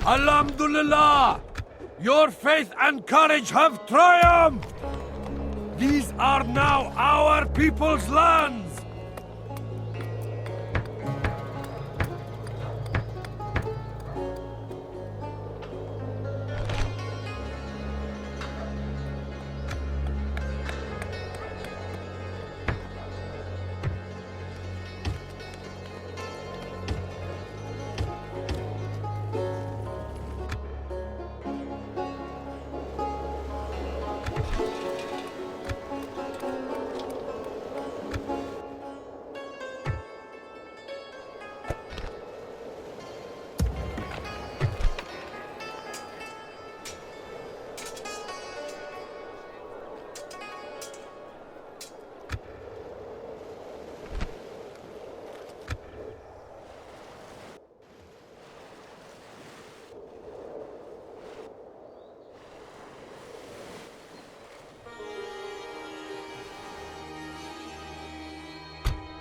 Alhamdulillah! Your faith and courage have triumphed! These are now our people's lands!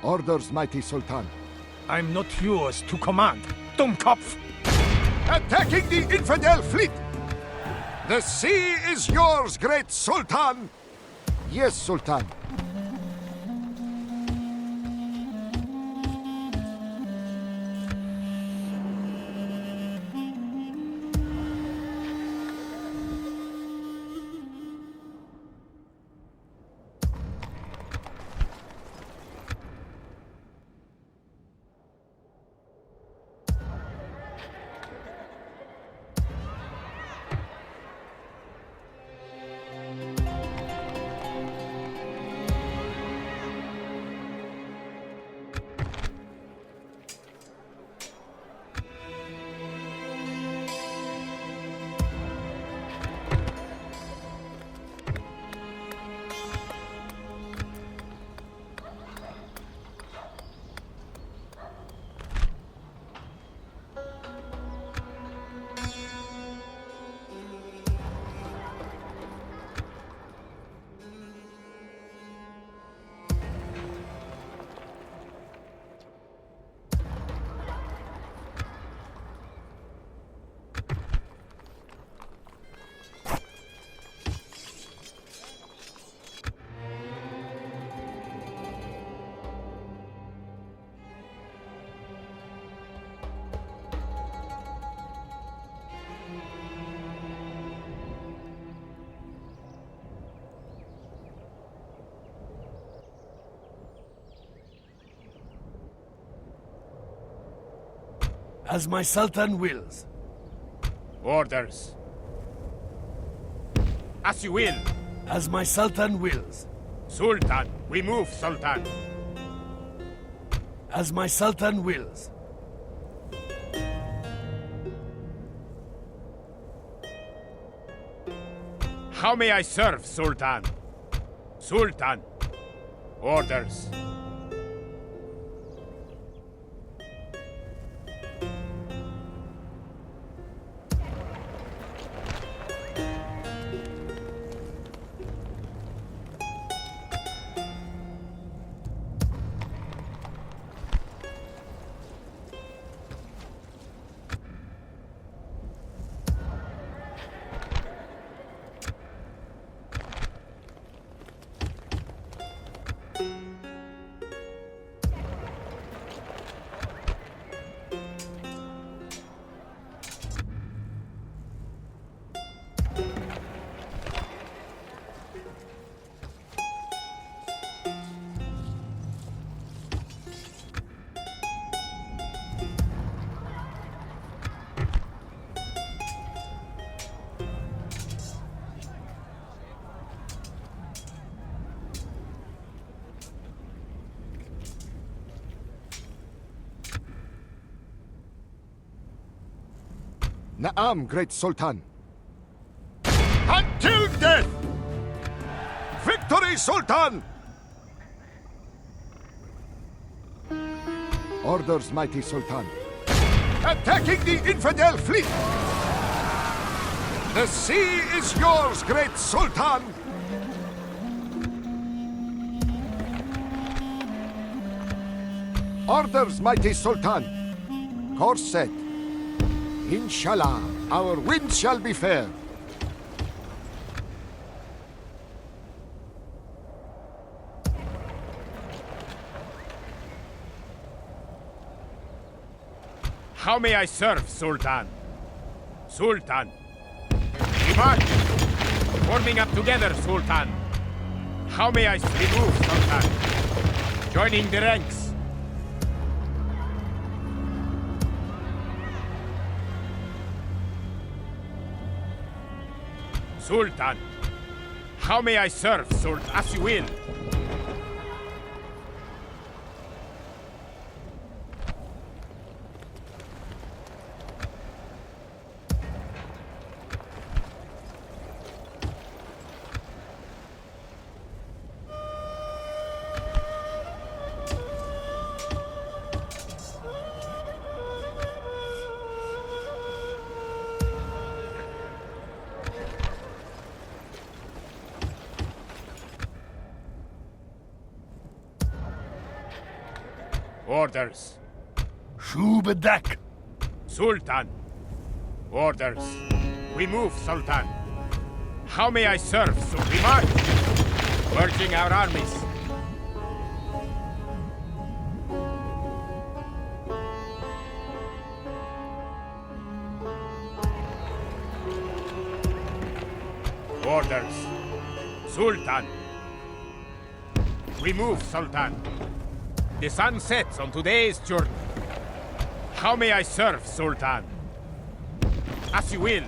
Orders, mighty Sultan. I'm not yours to command, Dummkopf! Attacking the infidel fleet! The sea is yours, great Sultan! Yes, Sultan. As my Sultan wills. Orders. As you will. As my Sultan wills. Sultan, we move, Sultan. As my Sultan wills. How may I serve, Sultan? Sultan. Orders. Na'am, great Sultan. Until death! Victory, Sultan! Orders, mighty Sultan. Attacking the infidel fleet! The sea is yours, great Sultan! Orders, mighty Sultan. Course set. Inshallah, our wind shall be fair. How may I serve, Sultan? Sultan! We march! Forming up together, Sultan! How may I remove, Sultan? Joining the ranks! Sultan! How may I serve, Sultan? As you will! Orders. Shubadak! Sultan. Orders. We move, Sultan. How may I serve, We march. Merging our armies. Orders. Sultan. We move, Sultan. The sun sets on today's journey. How may I serve, Sultan? As you will.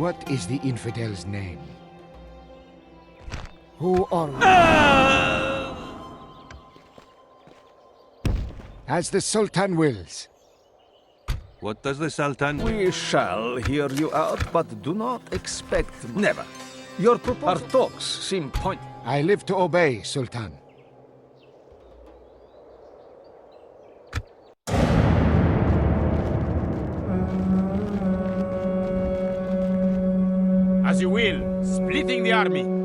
What is the infidel's name? Who are we? As the Sultan wills. What does the Sultan... We shall hear you out, but do not expect... Never. Your our talks seem pointless. I live to obey, Sultan. As you will, splitting the army.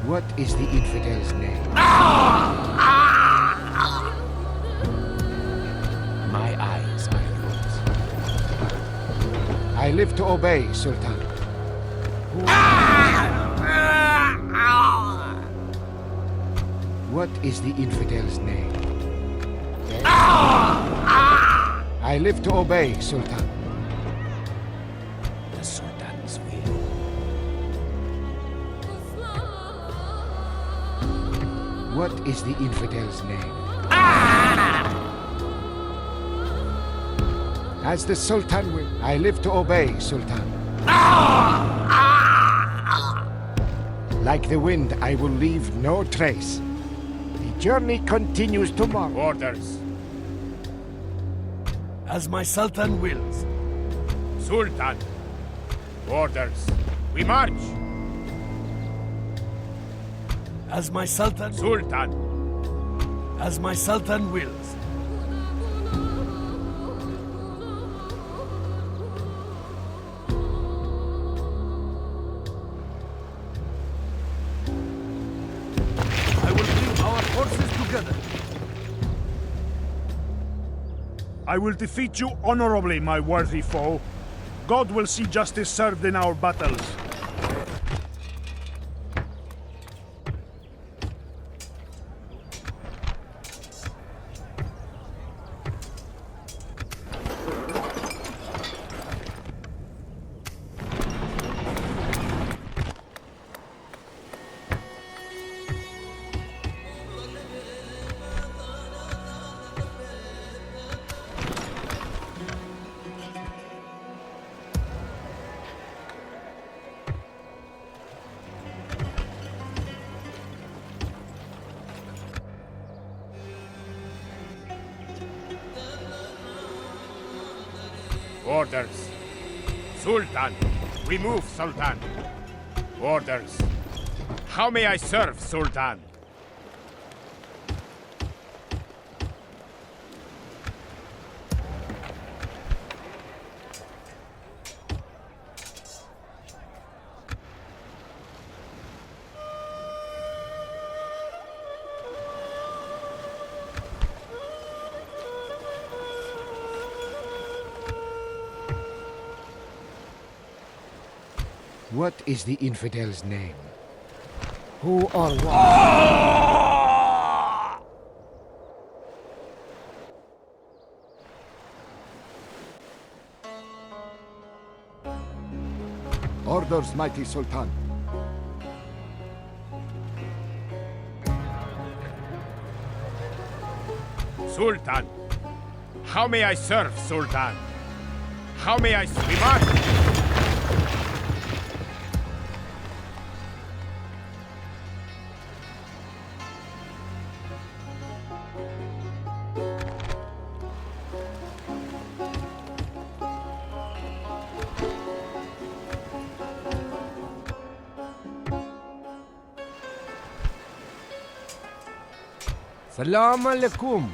What is the infidel's name? My eyes are yours. I live to obey, Sultan. What is the infidel's name? I live to obey, Sultan. The Sultan's will. What is the infidel's name? As the Sultan will. I live to obey, Sultan. Like the wind, I will leave no trace. The journey continues tomorrow. Orders. As my Sultan wills. Sultan. Orders. We march. As my Sultan. Sultan. As my Sultan wills. I will bring our forces together. I will defeat you honorably, my worthy foe. God will see justice served in our battles. Orders. Sultan. We move, Sultan. Orders. How may I serve, Sultan? What is the infidel's name? Who or what? Orders, mighty Sultan. Sultan. How may I serve, Sultan? How may I march? Salam alaikum.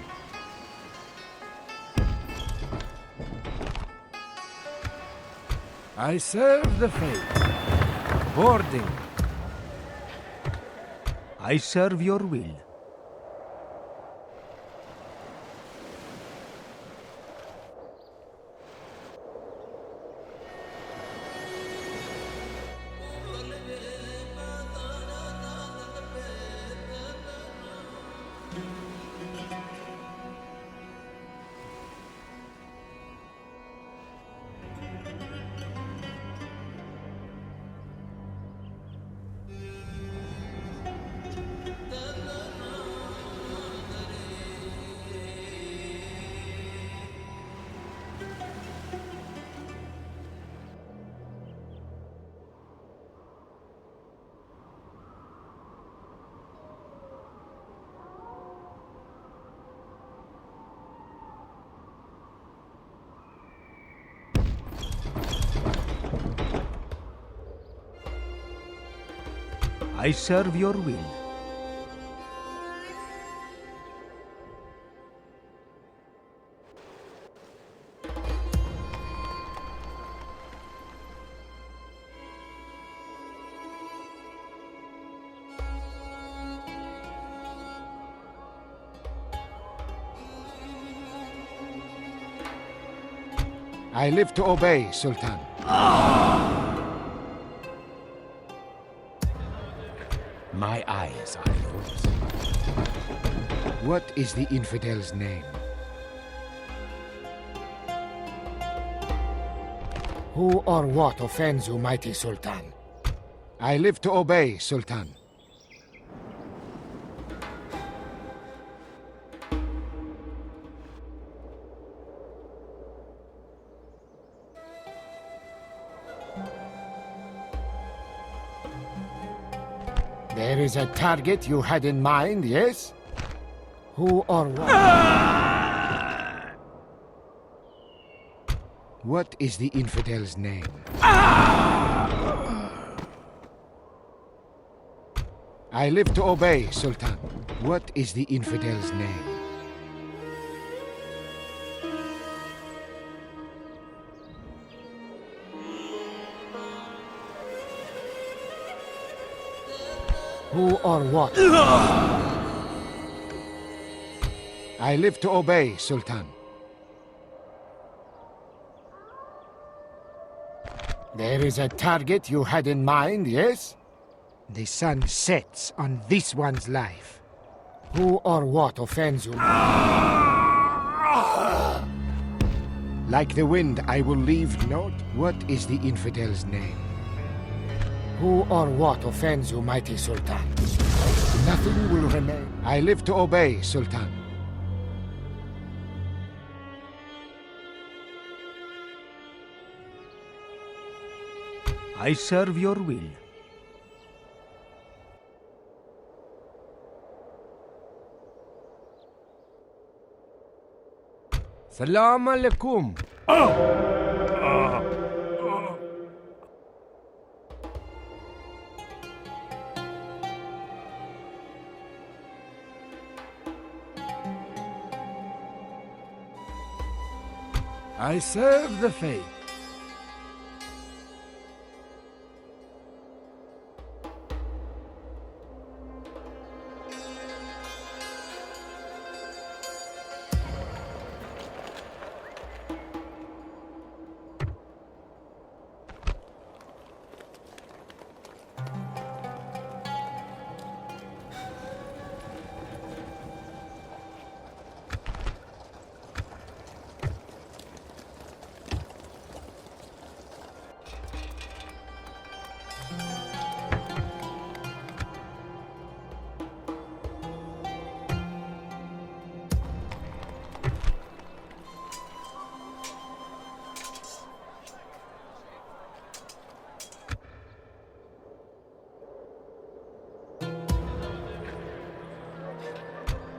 I serve the faith. Boarding. I serve your will. I serve your will. I live to obey, Sultan. My eyes are yours. What is the infidel's name? Who or what offends you, mighty Sultan? I live to obey, Sultan. There is a target you had in mind, yes? Who or what? What is the infidel's name? I live to obey, Sultan. What is the infidel's name? Who or what? I live to obey, Sultan. There is a target you had in mind, yes? The sun sets on this one's life. Who or what offends you? Like the wind, I will leave note. What is the infidel's name? Who or what offends you, mighty Sultan? Nothing will remain. I live to obey, Sultan. I serve your will. Salam alaikum. I serve the faith.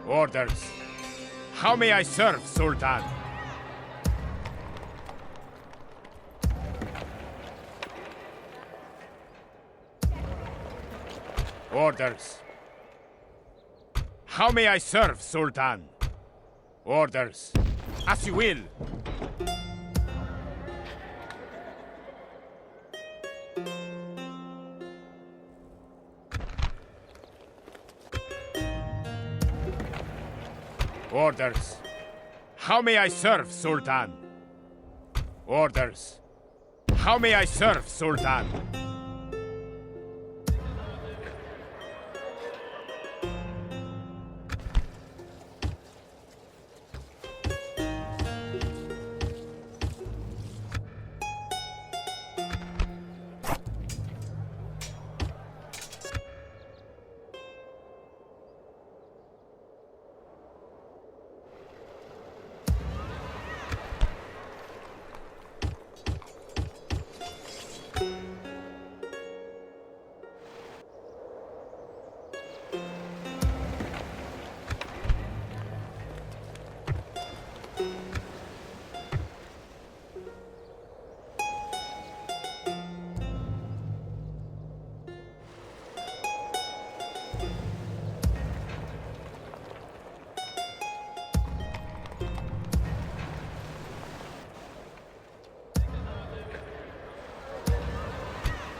Orders. How may I serve, Sultan? Orders. How may I serve, Sultan? Orders. As you will. Orders. How may I serve, Sultan? Orders. How may I serve, Sultan?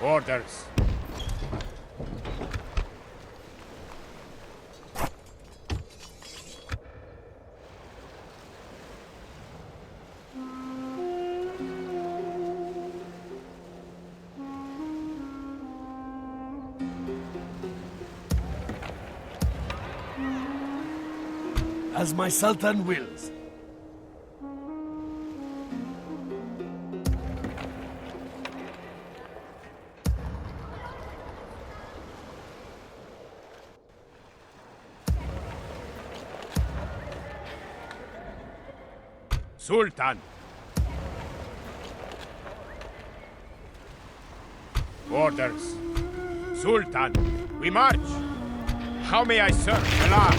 Orders. As my Sultan wills. Sultan. Orders. Sultan, we march. How may I serve? Alarm.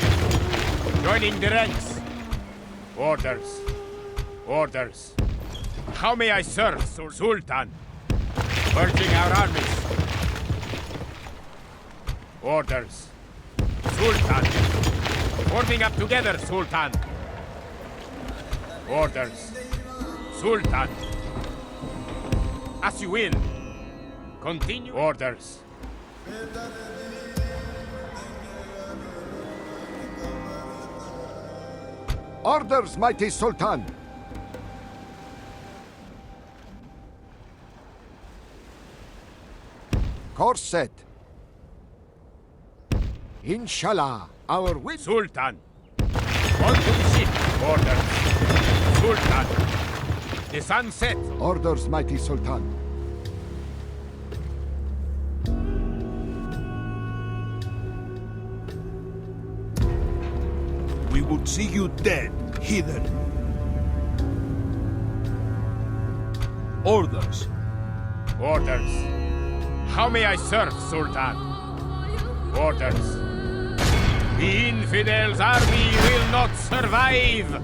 Joining the ranks. Orders. Orders. How may I serve, Sultan? Merging our armies. Orders. Sultan. Forming up together, Sultan. Orders. Sultan. As you will. Continue. Orders. Orders, mighty Sultan. Course set. Inshallah, our will. Sultan. On to the ship. Orders. Sultan. The sun sets. Orders, mighty Sultan. We would see you dead, heathen. Orders. Orders. How may I serve, Sultan? Orders. The infidels' army will not survive!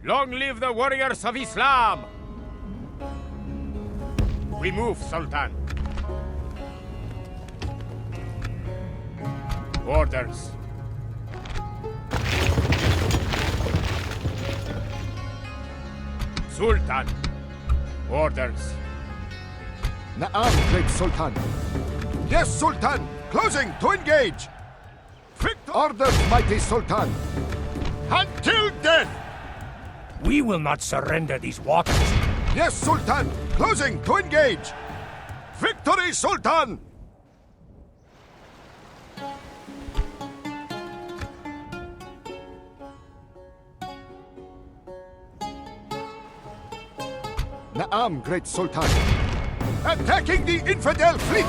Long live the warriors of Islam! We move, Sultan. Orders. Sultan. Orders. Na'am, great Sultan. Yes, Sultan! Closing to engage! Victor! Orders, mighty Sultan. Until death! We will not surrender these waters. Yes, Sultan! Closing to engage! Victory, Sultan! Na'am, great Sultan. Attacking the infidel fleet!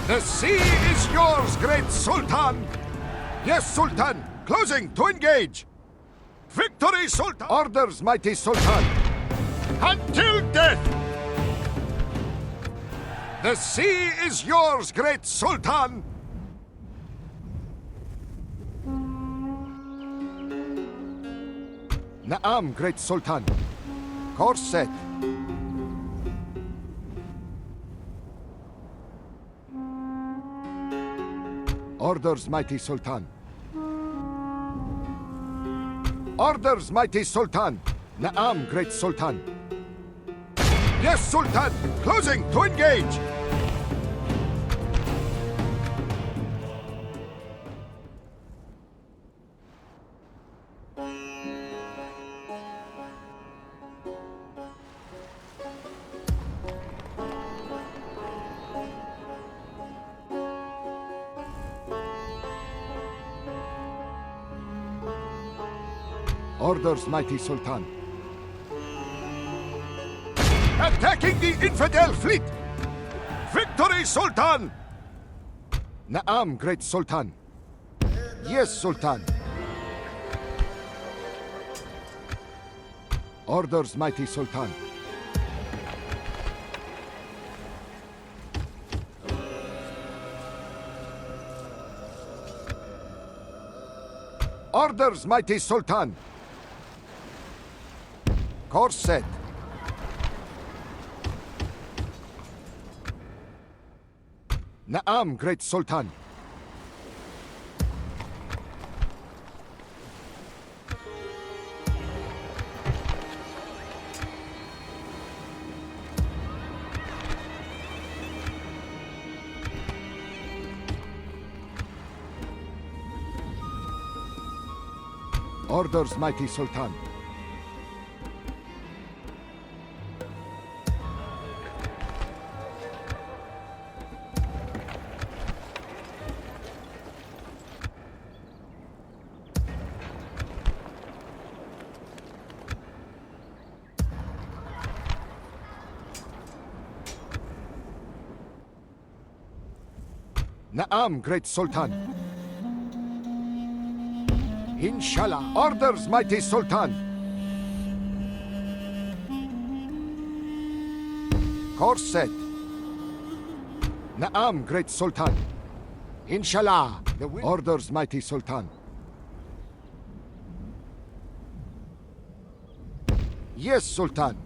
The sea is yours, great Sultan! Yes, Sultan! Closing to engage! Victory, Sultan! Orders, mighty Sultan! Until death! The sea is yours, great Sultan! Na'am, great Sultan. Course set. Orders, mighty Sultan. Orders, mighty Sultan. Na'am, great Sultan. Yes, Sultan! Closing to engage! Orders, mighty Sultan. Attacking the infidel fleet! Victory, Sultan! Na'am, great Sultan. Yes, Sultan. Orders, mighty Sultan. Orders, mighty Sultan. Course set. Na'am, great Sultan. Orders, mighty Sultan. Na'am, great Sultan. Inshallah. Orders, mighty Sultan. Course set. Na'am, great Sultan. Inshallah. Orders, mighty Sultan. Yes, Sultan.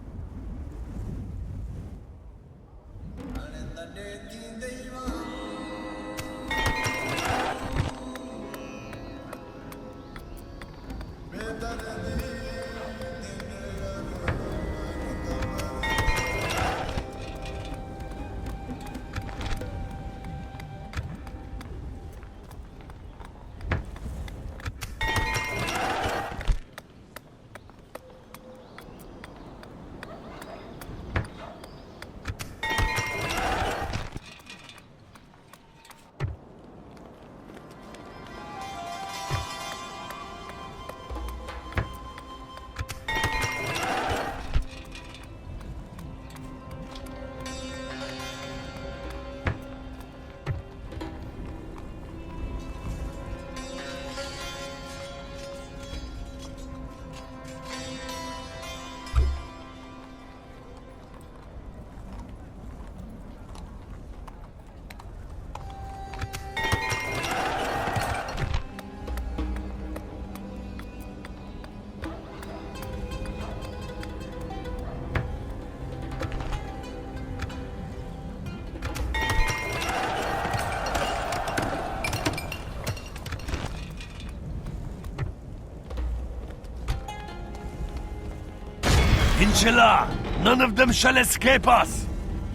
Inshallah, none of them shall escape us.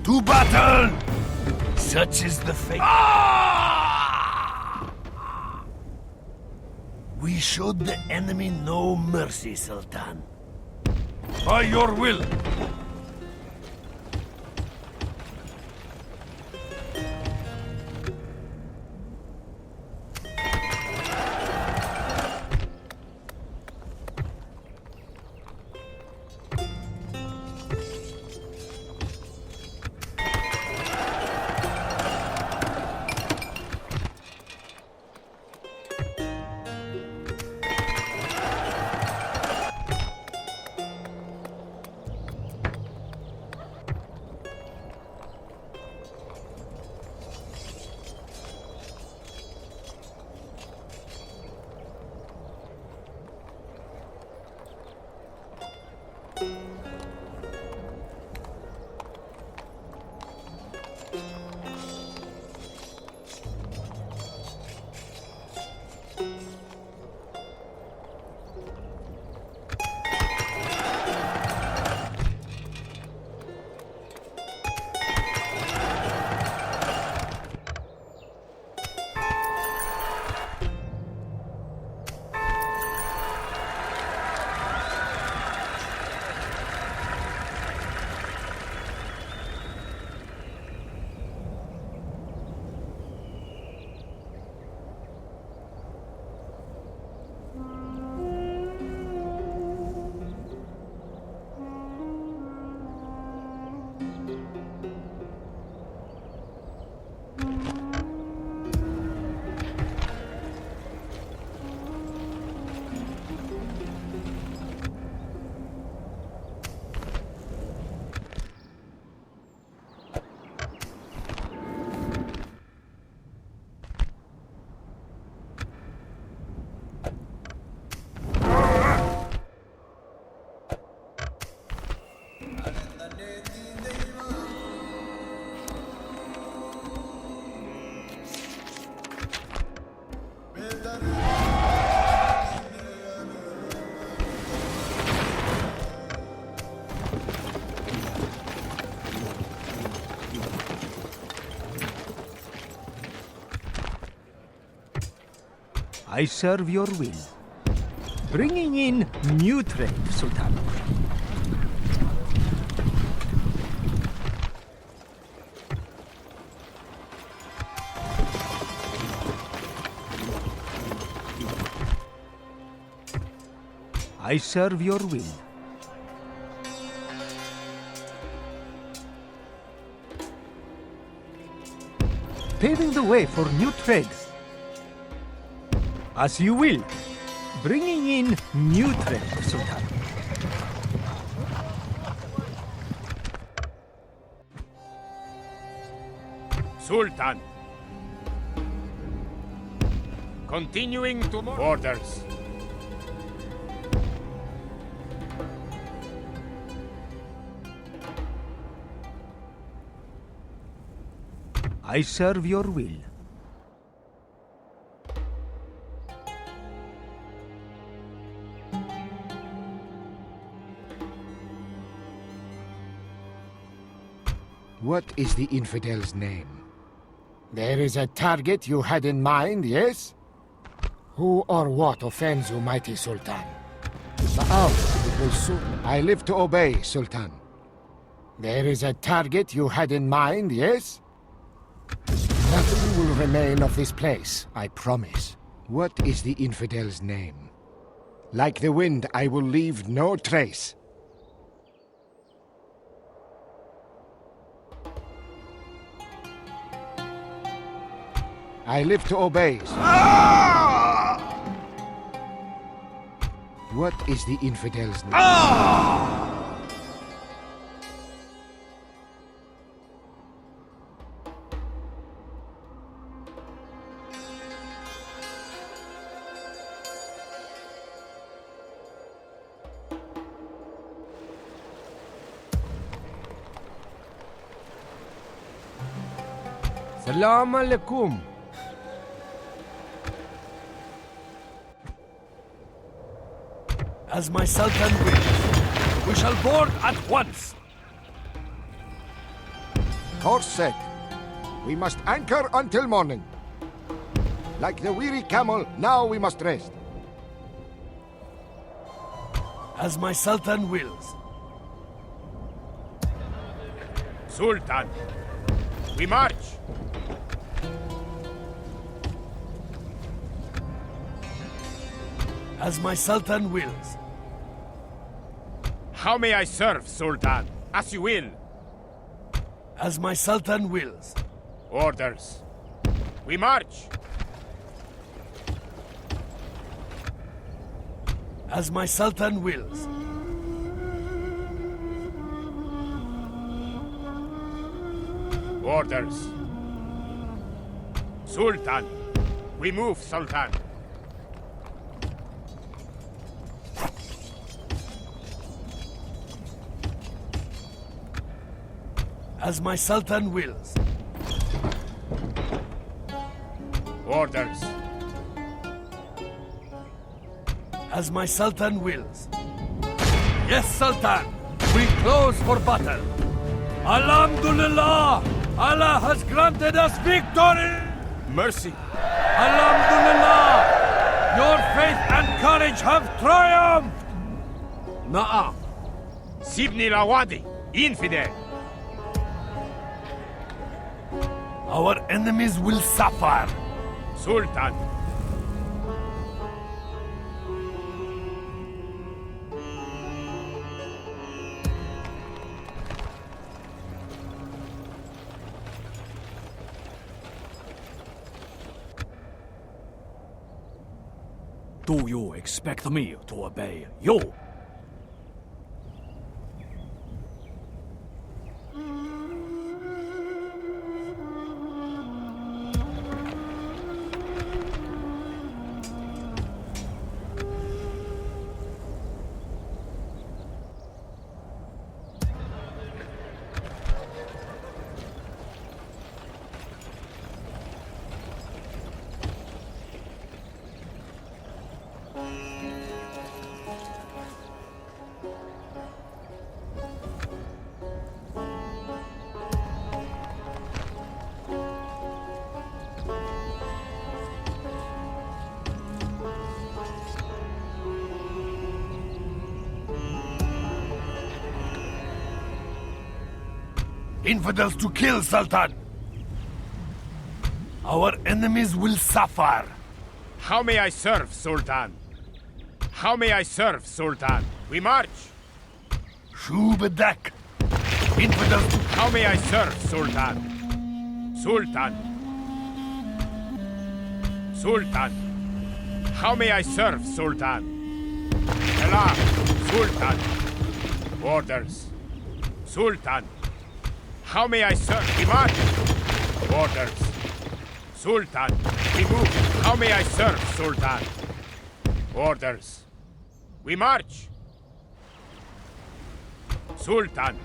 To battle! Such is the fate. We showed the enemy no mercy, Sultan. By your will. I serve your will. Bringing in new trade, Sultan. I serve your will. paving the way for new trade. As you will. Bringing in new trade, Sultan. Sultan. Continuing to orders. I serve your will. What is the infidel's name? There is a target you had in mind, yes? Who or what offends you, mighty Sultan? The hour it will soon. I live to obey, Sultan. There is a target you had in mind, yes? Nothing will remain of this place, I promise. What is the infidel's name? Like the wind, I will leave no trace. I live to obey. What is the infidel's name? Salam alaikum. As my Sultan wills, we shall board at once. Course set. We must anchor until morning. Like the weary camel, now we must rest. As my Sultan wills. Sultan. We march. As my Sultan wills. How may I serve, Sultan? As you will. As my Sultan wills. Orders. We march. As my Sultan wills. Orders. Sultan. We move, Sultan. As my Sultan wills. Orders. As my Sultan wills. Yes, Sultan! We close for battle! Alhamdulillah! Allah has granted us victory! Mercy. Alhamdulillah! Your faith and courage have triumphed! Na'am. Sibni Lawadi. Infidel. Our enemies will suffer! Sultan. Do you expect me to obey you? Infidels to kill, Sultan! Our enemies will suffer! How may I serve, Sultan? How may I serve, Sultan? We march. Shubadak! Infidels to... How may I serve, Sultan? Sultan. Sultan. How may I serve, Sultan? Salam, Sultan. Orders. Sultan. How may I serve? Demand. Orders. Sultan. Remove. How may I serve, Sultan? Orders. We march. Sultan.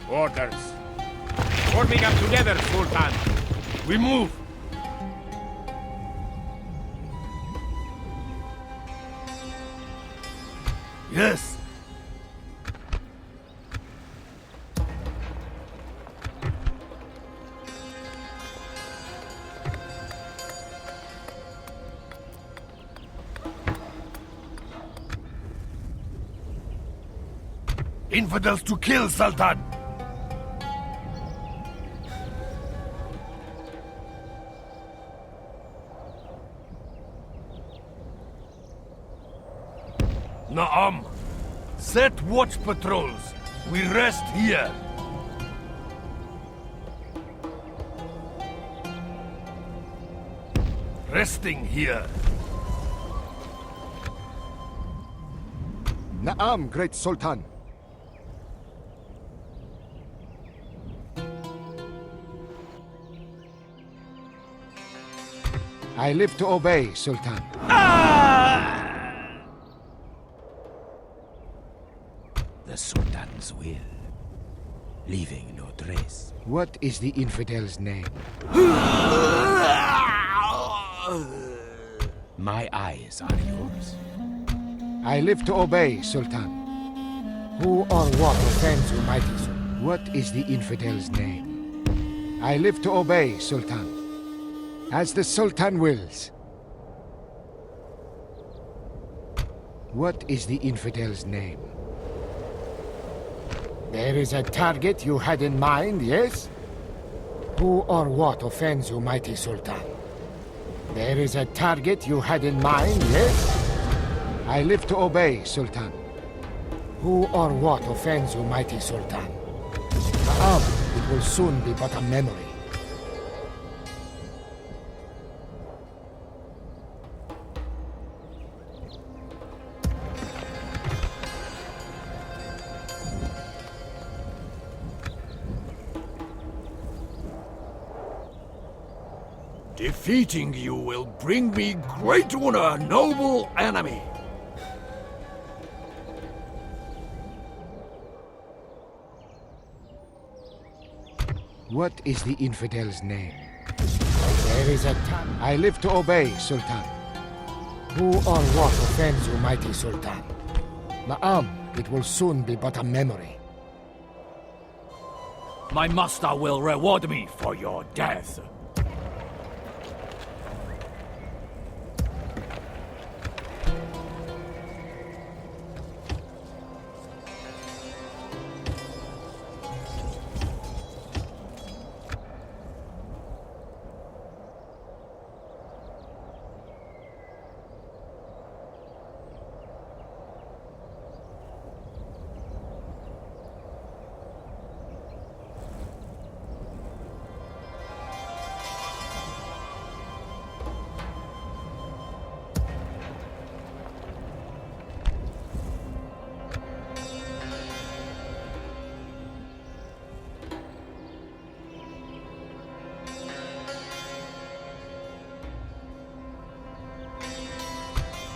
Orders. Forming up together, Sultan. We move! Yes! Infidels to kill, Sultan! Naam! Set watch patrols. We rest here. Resting here. Naam, great Sultan. I live to obey, Sultan. The Sultan's will, leaving no trace. What is the infidel's name? My eyes are yours. I live to obey, Sultan. Who or what offends you, mighty Sultan? What is the infidel's name? I live to obey, Sultan. As the Sultan wills. What is the infidel's name? There is a target you had in mind, yes? Who or what offends you, mighty Sultan? There is a target you had in mind, yes? I live to obey, Sultan. Who or what offends you, mighty Sultan? It will soon be but a memory. Defeating you will bring me great honor, noble enemy. What is the infidel's name? There is a target. I live to obey, Sultan. Who or what offends you, mighty Sultan? It will soon be but a memory. My master will reward me for your death.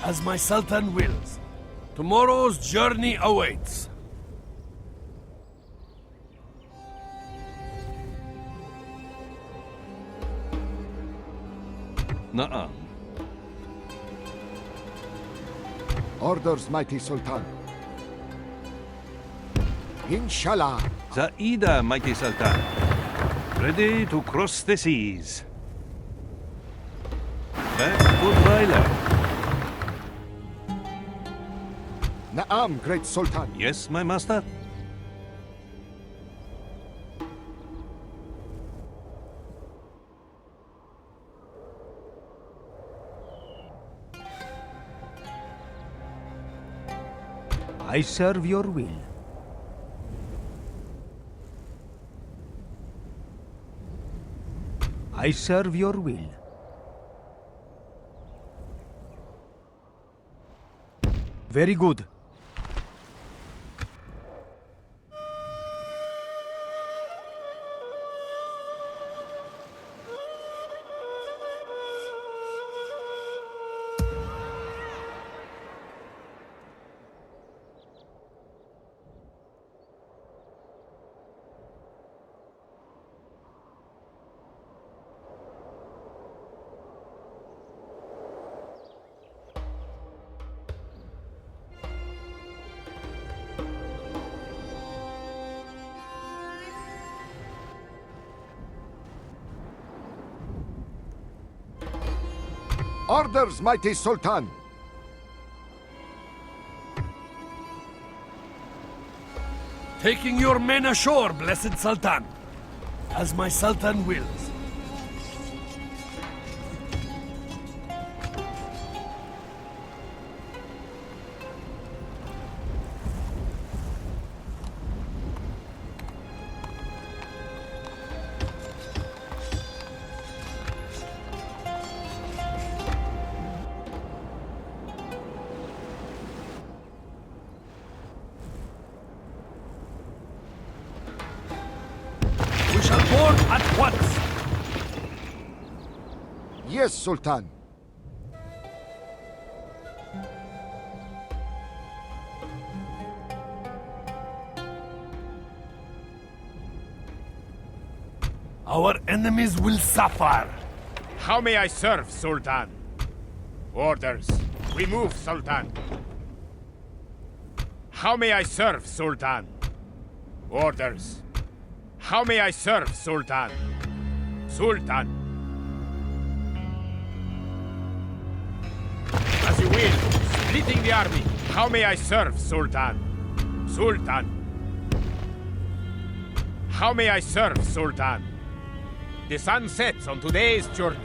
As my Sultan wills. Tomorrow's journey awaits. Naam. Orders, mighty Sultan. Inshallah. Zaida, mighty Sultan. Ready to cross the seas. Back to dry land. Naam, great Sultan. Yes, my master? I serve your will. I serve your will. Very good. Orders, mighty Sultan! Taking your men ashore, blessed Sultan. As my Sultan wills. We shall board at once. Yes, Sultan. Our enemies will suffer. How may I serve, Sultan? Orders. We move, Sultan. How may I serve, Sultan? Orders. How may I serve, Sultan? Sultan. As you will. Splitting the army. How may I serve, Sultan? Sultan. How may I serve, Sultan? The sun sets on today's journey.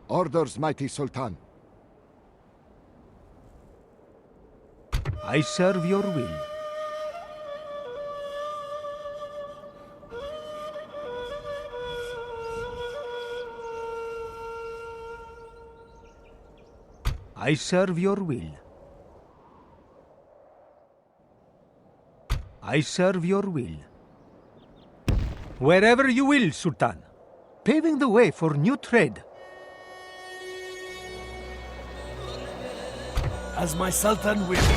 Orders, mighty Sultan. I serve your will. I serve your will. I serve your will. Wherever you will, Sultan. Paving the way for new trade. As my Sultan wills.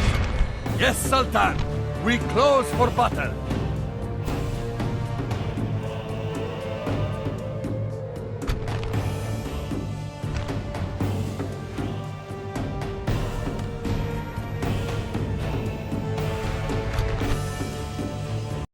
Yes, Sultan. We close for battle.